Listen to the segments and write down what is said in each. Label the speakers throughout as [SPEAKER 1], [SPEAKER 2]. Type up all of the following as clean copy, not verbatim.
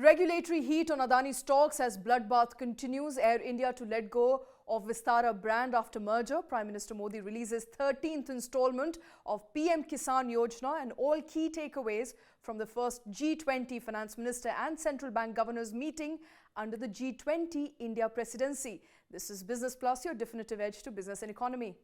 [SPEAKER 1] Regulatory heat on Adani stocks as bloodbath continues. Air India to let go of Vistara brand after merger. Prime Minister Modi releases 13th installment of PM Kisan Yojana, and all key takeaways from the first G20 finance minister and central bank governors meeting under the G20 India Presidency. This is Business Plus, your definitive edge to business and economy.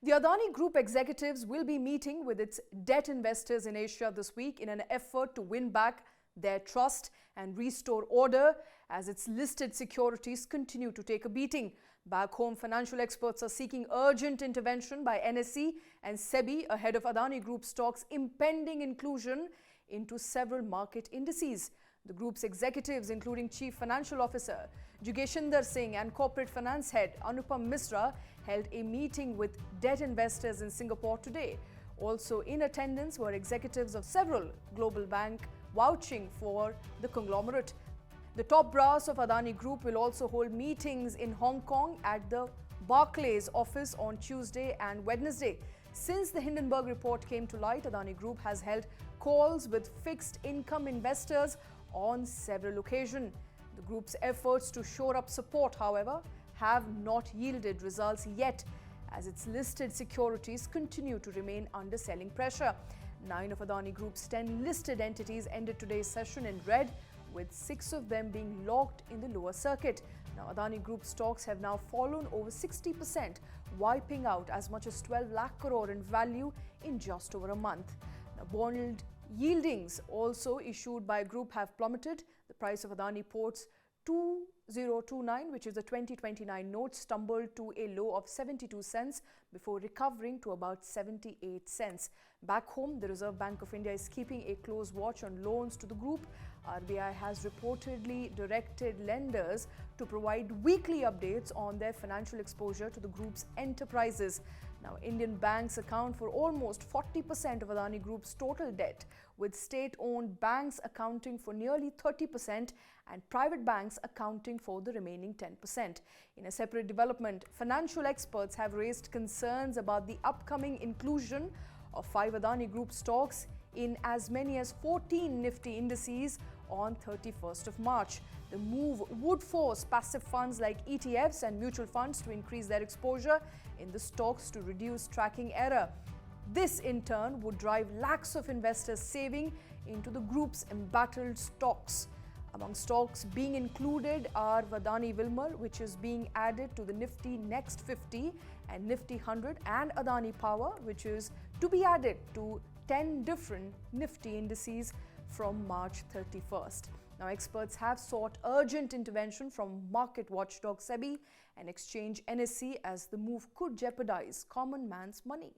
[SPEAKER 1] The Adani Group executives will be meeting with its debt investors in Asia this week in an effort to win back their trust and restore order as its listed securities continue to take a beating. Back home, financial experts are seeking urgent intervention by NSE and SEBI ahead of Adani Group stocks' impending inclusion into several market indices. The group's executives, including Chief Financial Officer Jugeshinder Singh and Corporate Finance Head Anupam Misra, held a meeting with debt investors in Singapore today. Also in attendance were executives of several global banks vouching for the conglomerate. The top brass of Adani Group will also hold meetings in Hong Kong at the Barclays office on Tuesday and Wednesday. Since the Hindenburg report came to light, Adani Group has held calls with fixed income investors on several occasions. The group's efforts to shore up support, however, have not yielded results yet, as its listed securities continue to remain under selling pressure. 9 of Adani Group's 10 listed entities ended today's session in red, with 6 of them being locked in the lower circuit. Now, Adani Group stocks have now fallen over 60%, wiping out as much as 12 lakh crore in value in just over a month. Now, bond yieldings also issued by group have plummeted. The price of Adani Ports 2029, which is the 2029 note, stumbled to a low of 72 cents before recovering to about 78 cents. Back home, the Reserve Bank of India is keeping a close watch on loans to the group. RBI has reportedly directed lenders to provide weekly updates on their financial exposure to the group's enterprises. Now, Indian banks account for almost 40% of Adani Group's total debt, with state-owned banks accounting for nearly 30% and private banks accounting for the remaining 10%. In a separate development, financial experts have raised concerns about the upcoming inclusion of 5 Adani Group stocks in as many as 14 Nifty indices on 31st of March. The move would force passive funds like ETFs and mutual funds to increase their exposure in the stocks to reduce tracking error. This in turn would drive lakhs of investors saving into the group's embattled stocks. Among stocks being included are Adani Wilmar, which is being added to the Nifty Next 50 and Nifty 100, and Adani Power, which is to be added to 10 different Nifty indices from March 31st. Now, experts have sought urgent intervention from market watchdog SEBI and exchange NSE, as the move could jeopardize common man's money.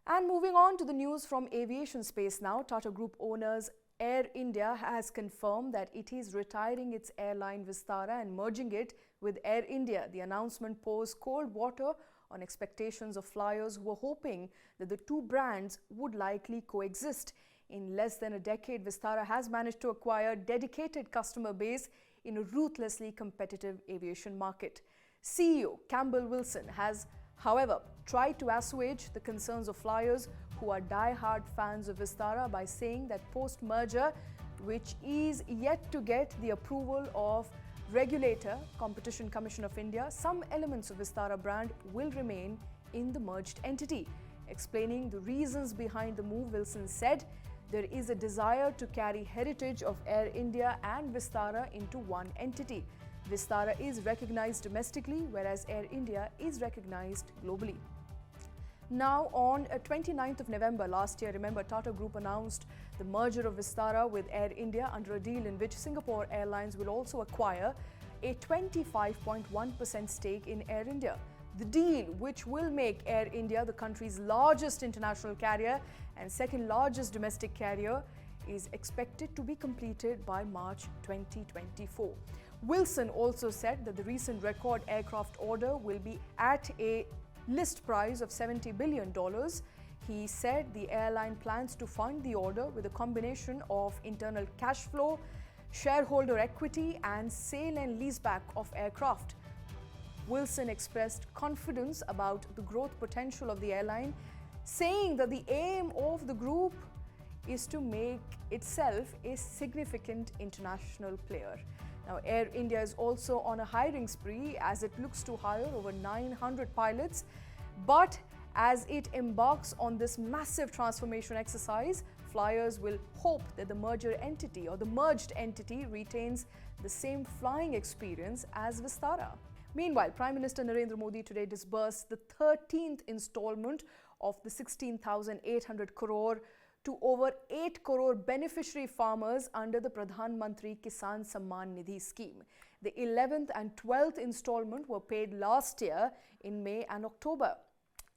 [SPEAKER 1] And moving on to the news from aviation space now, Tata Group owners Air India has confirmed that it is retiring its airline Vistara and merging it with Air India. The announcement pours cold water on expectations of flyers who were hoping that the two brands would likely coexist. In less than a decade, Vistara has managed to acquire a dedicated customer base in a ruthlessly competitive aviation market. CEO Campbell Wilson has, however, tried to assuage the concerns of flyers who are die-hard fans of Vistara by saying that post-merger, which is yet to get the approval of regulator, Competition Commission of India, some elements of Vistara brand will remain in the merged entity. Explaining the reasons behind the move, Wilson said, there is a desire to carry heritage of Air India and Vistara into one entity. Vistara is recognized domestically, whereas Air India is recognized globally. Now, on 29th of November last year, remember, Tata Group announced the merger of Vistara with Air India under a deal in which Singapore Airlines will also acquire a 25.1% stake in Air India. The deal, which will make Air India the country's largest international carrier and second largest domestic carrier, is expected to be completed by March 2024. Wilson also said that the recent record aircraft order will be at a list price of $70 billion. He said the airline plans to fund the order with a combination of internal cash flow, shareholder equity and sale and leaseback of aircraft. Wilson expressed confidence about the growth potential of the airline, saying that the aim of the group is to make itself a significant international player. Now, Air India is also on a hiring spree as it looks to hire over 900 pilots. But as it embarks on this massive transformation exercise, flyers will hope that the merger entity or the merged entity retains the same flying experience as Vistara. Meanwhile, Prime Minister Narendra Modi today disbursed the 13th installment of the 16,800 crore to over 8 crore beneficiary farmers under the Pradhan Mantri Kisan Samman Nidhi scheme. The 11th and 12th installment were paid last year in May and October.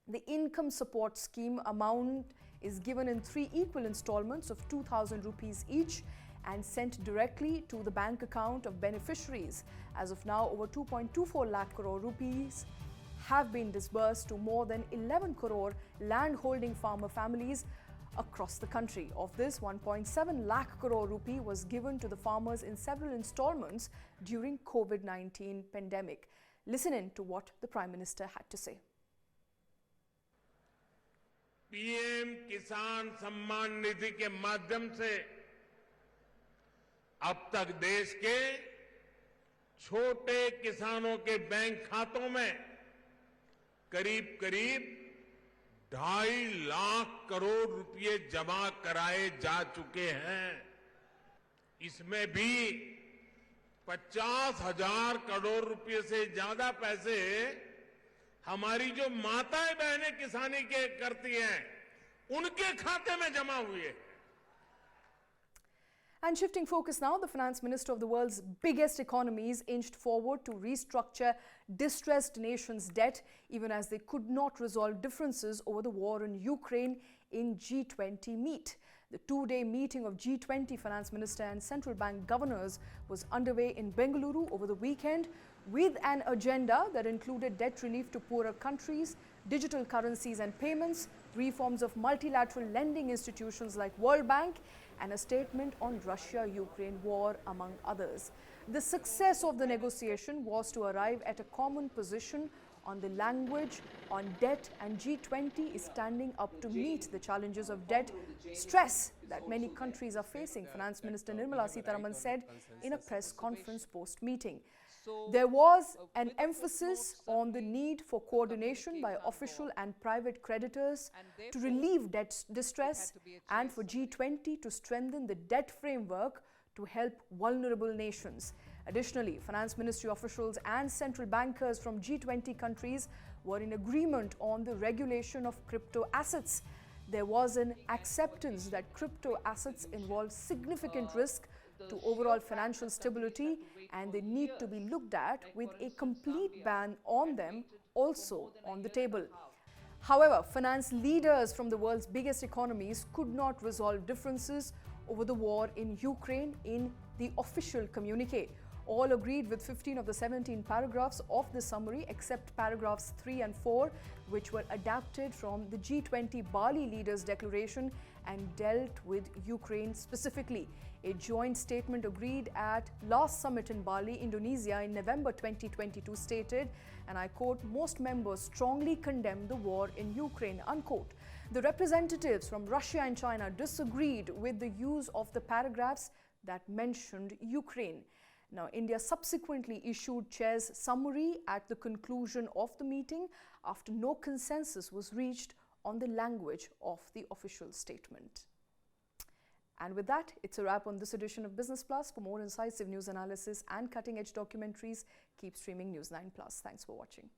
[SPEAKER 1] The income support scheme amount is given in 3 equal installments of 2,000 rupees each and sent directly to the bank account of beneficiaries. As of now, over 2.24 lakh crore rupees have been disbursed to more than 11 crore land-holding farmer families across the country. Of this, 1.7 lakh crore rupee was given to the farmers in several installments during COVID-19 pandemic. Listen in to what the Prime Minister had to say.
[SPEAKER 2] PM किसान सम्मान निधि के माध्यम से अब तक देश के छोटे किसानों के बैंक खातों में करीब-करीब 2.5 लाख करोड़ रुपए जमा कराए जा चुके हैं। इसमें भी 50,000 करोड़ रुपए से ज्यादा पैसे हमारी जो माताएं बहनें किसानी के करती हैं, उनके खाते में जमा हुए हैं।
[SPEAKER 1] And shifting focus now, the finance minister of the world's biggest economies inched forward to restructure distressed nations' debt, even as they could not resolve differences over the war in Ukraine in G20 meet. The 2-day meeting of G20 finance minister and central bank governors was underway in Bengaluru over the weekend, with an agenda that included debt relief to poorer countries, digital currencies and payments, reforms of multilateral lending institutions like World Bank, and a statement on Russia-Ukraine war, among others. The success of the negotiation was to arrive at a common position on the language on debt, and G20 is standing up to meet the challenges of debt stress that many countries are facing, Finance Minister Nirmala Sitharaman said in a press conference post-meeting. There was an emphasis on the need for coordination by official and private creditors to relieve debt distress and for G20 to strengthen the debt framework to help vulnerable nations. Additionally, finance ministry officials and central bankers from G20 countries were in agreement on the regulation of crypto assets. There was an acceptance that crypto assets involve significant risk to overall financial stability and they need to be looked at, with a complete ban on them also on the table. However, finance leaders from the world's biggest economies could not resolve differences over the war in Ukraine in the official communiqué. All agreed with 15 of the 17 paragraphs of the summary, except paragraphs 3 and 4, which were adapted from the G20 Bali leaders' declaration and dealt with Ukraine specifically. A joint statement agreed at last summit in Bali, Indonesia in November 2022 stated, and I quote, "Most members strongly condemn the war in Ukraine," unquote. The representatives from Russia and China disagreed with the use of the paragraphs that mentioned Ukraine. Now, India subsequently issued chair's summary at the conclusion of the meeting after no consensus was reached on the language of the official statement. And with that, it's a wrap on this edition of Business Plus. For more incisive news analysis and cutting-edge documentaries, keep streaming News 9 Plus. Thanks for watching.